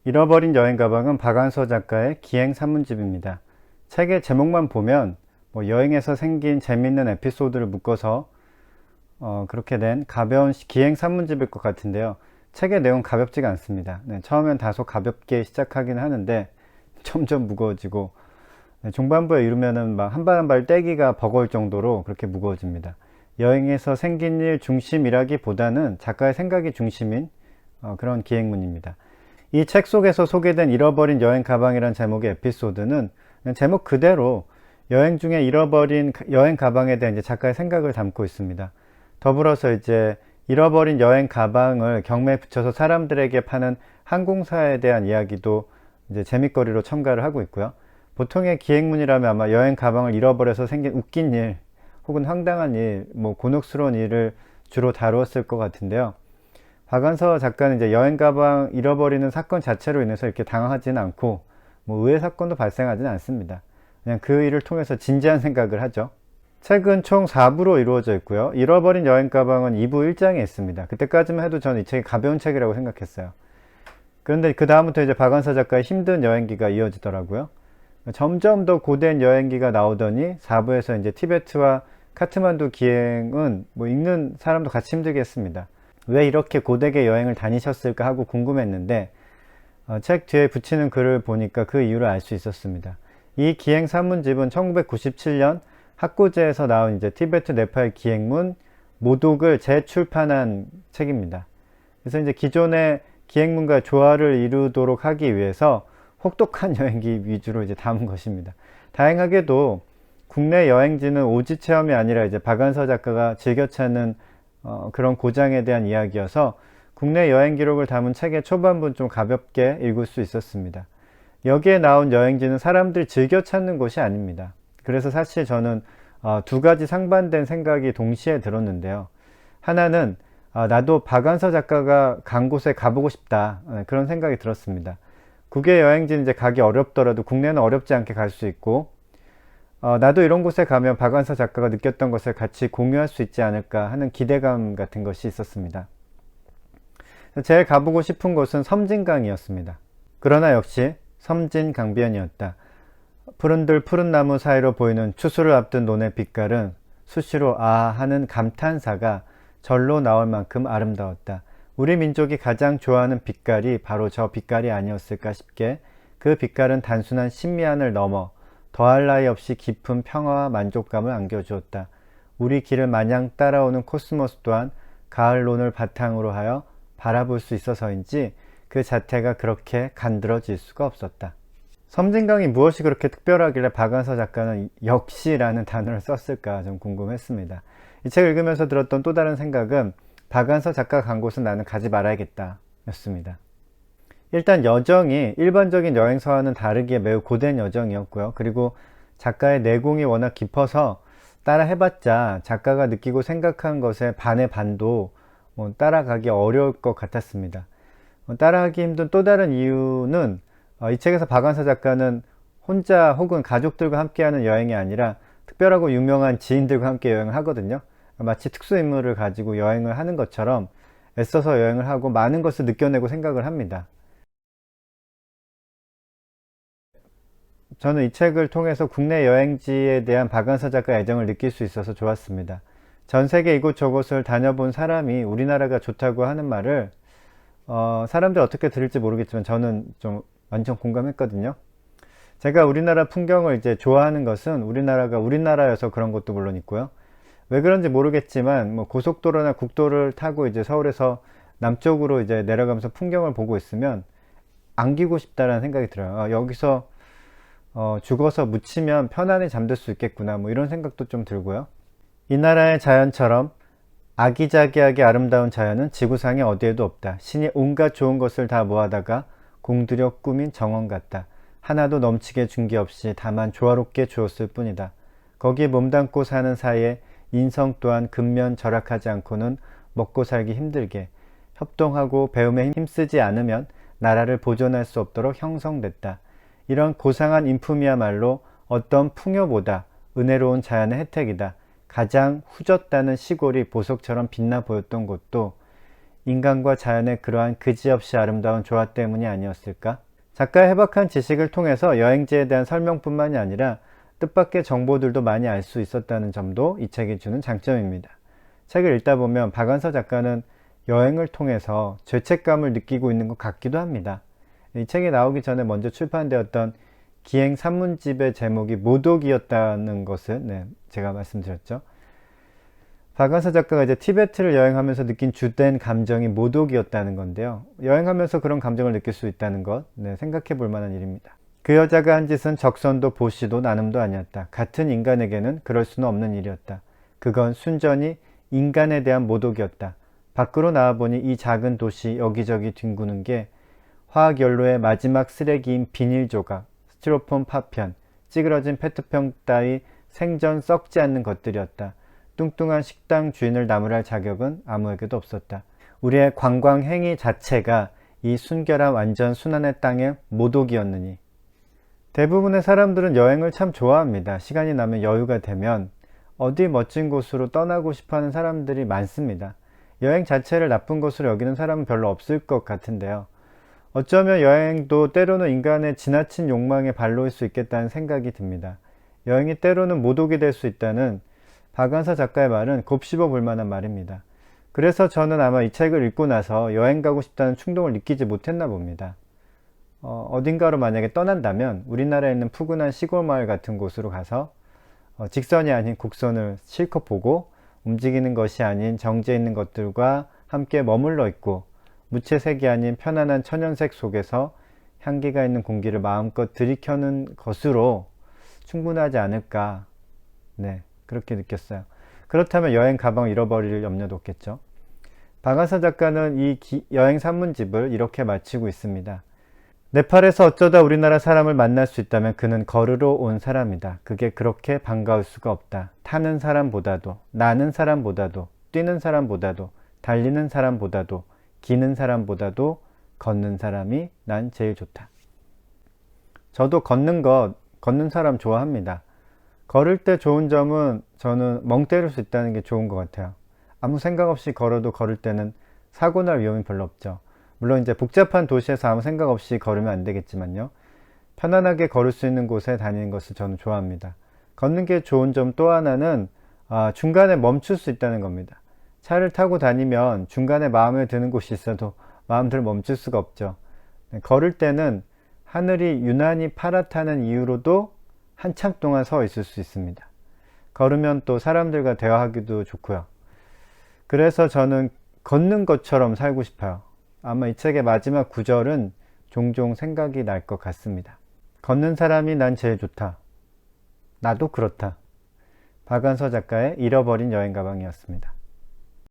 잃어버린 여행 가방은 박완서 작가의 기행 산문집입니다. 책의 제목만 보면 여행에서 생긴 재밌는 에피소드를 묶어서 그렇게 된 가벼운 기행 산문집일 것 같은데요. 책의 내용은 가볍지가 않습니다. 처음엔 다소 가볍게 시작하긴 하는데 점점 무거워지고 중반부에 이르면은 막 한 발 한 발 떼기가 버거울 정도로 그렇게 무거워집니다. 여행에서 생긴 일 중심이라기보다는 작가의 생각이 중심인 그런 기행문입니다. 이 책 속에서 소개된 잃어버린 여행 가방이란 제목의 에피소드는 그냥 제목 그대로 여행 중에 잃어버린 여행 가방에 대한 이제 작가의 생각을 담고 있습니다. 더불어서 이제 잃어버린 여행 가방을 경매에 붙여서 사람들에게 파는 항공사에 대한 이야기도 이제 재밌거리로 첨가를 하고 있고요. 보통의 기행문이라면 아마 여행 가방을 잃어버려서 생긴 웃긴 일 혹은 황당한 일, 곤혹스러운 일을 주로 다루었을 것 같은데요. 박완서 작가는 이제 여행 가방 잃어버리는 사건 자체로 인해서 이렇게 당황하지는 않고 의외의 사건도 발생하지는 않습니다. 그냥 그 일을 통해서 진지한 생각을 하죠. 책은 총 4부로 이루어져 있고요. 잃어버린 여행 가방은 2부 1장에 있습니다. 그때까지만 해도 저는 이 책이 가벼운 책이라고 생각했어요. 그런데 그 다음부터 이제 박완서 작가의 힘든 여행기가 이어지더라고요. 점점 더 고된 여행기가 나오더니 4부에서 이제 티베트와 카트만두 기행은 읽는 사람도 같이 힘들게 했습니다. 왜 이렇게 고되게 여행을 다니셨을까 하고 궁금했는데 책 뒤에 붙이는 글을 보니까 그 이유를 알 수 있었습니다. 이 기행 산문집은 1997년 학고제에서 나온 이제 티베트 네팔 기행문 모독을 재출판한 책입니다. 그래서 이제 기존의 기행문과 조화를 이루도록 하기 위해서 혹독한 여행기 위주로 이제 담은 것입니다. 다행하게도 국내 여행지는 오지 체험이 아니라 이제 박완서 작가가 즐겨 찾는 그런 고장에 대한 이야기여서 국내 여행 기록을 담은 책의 초반부는 좀 가볍게 읽을 수 있었습니다. 여기에 나온 여행지는 사람들이 즐겨 찾는 곳이 아닙니다. 그래서 사실 저는 두 가지 상반된 생각이 동시에 들었는데요. 하나는 나도 박완서 작가가 간 곳에 가보고 싶다, 그런 생각이 들었습니다. 국외 여행지는 이제 가기 어렵더라도 국내는 어렵지 않게 갈 수 있고 나도 이런 곳에 가면 박완서 작가가 느꼈던 것을 같이 공유할 수 있지 않을까 하는 기대감 같은 것이 있었습니다. 제일 가보고 싶은 곳은 섬진강이었습니다. 그러나 역시 섬진강변이었다. 푸른들 푸른 나무 사이로 보이는 추수를 앞둔 논의 빛깔은 수시로 아 하는 감탄사가 절로 나올 만큼 아름다웠다. 우리 민족이 가장 좋아하는 빛깔이 바로 저 빛깔이 아니었을까 싶게 그 빛깔은 단순한 신미안을 넘어 더할 나위 없이 깊은 평화와 만족감을 안겨주었다. 우리 길을 마냥 따라오는 코스모스 또한 가을 논을 바탕으로 하여 바라볼 수 있어서인지 그 자태가 그렇게 간드러질 수가 없었다. 섬진강이 무엇이 그렇게 특별하길래 박완서 작가는 역시라는 단어를 썼을까 좀 궁금했습니다. 이 책을 읽으면서 들었던 또 다른 생각은 박완서 작가가 간 곳은 나는 가지 말아야겠다 였습니다. 일단 여정이 일반적인 여행서와는 다르기에 매우 고된 여정이었고요. 그리고 작가의 내공이 워낙 깊어서 따라 해봤자 작가가 느끼고 생각한 것의 반의 반도 따라가기 어려울 것 같았습니다. 따라하기 힘든 또 다른 이유는 이 책에서 박완서 작가는 혼자 혹은 가족들과 함께하는 여행이 아니라 특별하고 유명한 지인들과 함께 여행을 하거든요. 마치 특수인물을 가지고 여행을 하는 것처럼 애써서 여행을 하고 많은 것을 느껴내고 생각을 합니다. 저는 이 책을 통해서 국내 여행지에 대한 박완서 작가의 애정을 느낄 수 있어서 좋았습니다. 전 세계 이곳저곳을 다녀본 사람이 우리나라가 좋다고 하는 말을 사람들 어떻게 들을지 모르겠지만 저는 좀 완전 공감했거든요. 제가 우리나라 풍경을 이제 좋아하는 것은 우리나라가 우리나라여서 그런 것도 물론 있고요. 왜 그런지 모르겠지만 고속도로나 국도를 타고 이제 서울에서 남쪽으로 이제 내려가면서 풍경을 보고 있으면 안기고 싶다라는 생각이 들어요. 여기서 죽어서 묻히면 편안히 잠들 수 있겠구나 이런 생각도 좀 들고요. 이 나라의 자연처럼 아기자기하게 아름다운 자연은 지구상에 어디에도 없다. 신이 온갖 좋은 것을 다 모아다가 공들여 꾸민 정원 같다. 하나도 넘치게 준 게 없이 다만 조화롭게 주었을 뿐이다. 거기에 몸담고 사는 사이에 인성 또한 근면 절약하지 않고는 먹고 살기 힘들게 협동하고 배움에 힘쓰지 않으면 나라를 보존할 수 없도록 형성됐다. 이런 고상한 인품이야말로 어떤 풍요보다 은혜로운 자연의 혜택이다. 가장 후졌다는 시골이 보석처럼 빛나 보였던 곳도 인간과 자연의 그러한 그지없이 아름다운 조화 때문이 아니었을까? 작가의 해박한 지식을 통해서 여행지에 대한 설명뿐만이 아니라 뜻밖의 정보들도 많이 알 수 있었다는 점도 이 책이 주는 장점입니다. 책을 읽다 보면 박완서 작가는 여행을 통해서 죄책감을 느끼고 있는 것 같기도 합니다. 이 책이 나오기 전에 먼저 출판되었던 기행 산문집의 제목이 모독이었다는 것을 제가 말씀드렸죠. 박완서 작가가 이제 티베트를 여행하면서 느낀 주된 감정이 모독이었다는 건데요. 여행하면서 그런 감정을 느낄 수 있다는 것, 생각해 볼 만한 일입니다. 그 여자가 한 짓은 적선도 보시도 나눔도 아니었다. 같은 인간에게는 그럴 수는 없는 일이었다. 그건 순전히 인간에 대한 모독이었다. 밖으로 나와보니 이 작은 도시 여기저기 뒹구는 게 화학연료의 마지막 쓰레기인 비닐 조각, 스티로폼 파편, 찌그러진 페트병 따위 생전 썩지 않는 것들이었다. 뚱뚱한 식당 주인을 나무랄 자격은 아무에게도 없었다. 우리의 관광 행위 자체가 이 순결한 완전 순환의 땅의 모독이었느니. 대부분의 사람들은 여행을 참 좋아합니다. 시간이 나면 여유가 되면 어디 멋진 곳으로 떠나고 싶어하는 사람들이 많습니다. 여행 자체를 나쁜 것으로 여기는 사람은 별로 없을 것 같은데요. 어쩌면 여행도 때로는 인간의 지나친 욕망의 발로일 수 있겠다는 생각이 듭니다. 여행이 때로는 모독이 될 수 있다는 박완서 작가의 말은 곱씹어 볼 만한 말입니다. 그래서 저는 아마 이 책을 읽고 나서 여행 가고 싶다는 충동을 느끼지 못했나 봅니다. 어딘가로 만약에 떠난다면 우리나라에 있는 푸근한 시골 마을 같은 곳으로 가서 직선이 아닌 곡선을 실컷 보고 움직이는 것이 아닌 정지해 있는 것들과 함께 머물러 있고 무채색이 아닌 편안한 천연색 속에서 향기가 있는 공기를 마음껏 들이켜는 것으로 충분하지 않을까, 그렇게 느꼈어요. 그렇다면 여행 가방을 잃어버릴 염려도 없겠죠. 박완서 작가는 이 여행 산문집을 이렇게 마치고 있습니다. 네팔에서 어쩌다 우리나라 사람을 만날 수 있다면 그는 걸으러 온 사람이다. 그게 그렇게 반가울 수가 없다. 타는 사람보다도, 나는 사람보다도, 뛰는 사람보다도, 달리는 사람보다도, 기는 사람보다도 걷는 사람이 난 제일 좋다. 저도 걷는 사람 좋아합니다. 걸을 때 좋은 점은 저는 멍 때릴 수 있다는 게 좋은 것 같아요. 아무 생각 없이 걸어도 걸을 때는 사고 날 위험이 별로 없죠. 물론 이제 복잡한 도시에서 아무 생각 없이 걸으면 안 되겠지만요. 편안하게 걸을 수 있는 곳에 다니는 것을 저는 좋아합니다. 걷는 게 좋은 점 또 하나는 중간에 멈출 수 있다는 겁니다. 차를 타고 다니면 중간에 마음에 드는 곳이 있어도 마음대로 멈출 수가 없죠. 걸을 때는 하늘이 유난히 파랗다는 이유로도 한참 동안 서 있을 수 있습니다. 걸으면 또 사람들과 대화하기도 좋고요. 그래서 저는 걷는 것처럼 살고 싶어요. 아마 이 책의 마지막 구절은 종종 생각이 날 것 같습니다. 걷는 사람이 난 제일 좋다. 나도 그렇다. 박완서 작가의 잃어버린 여행 가방이었습니다.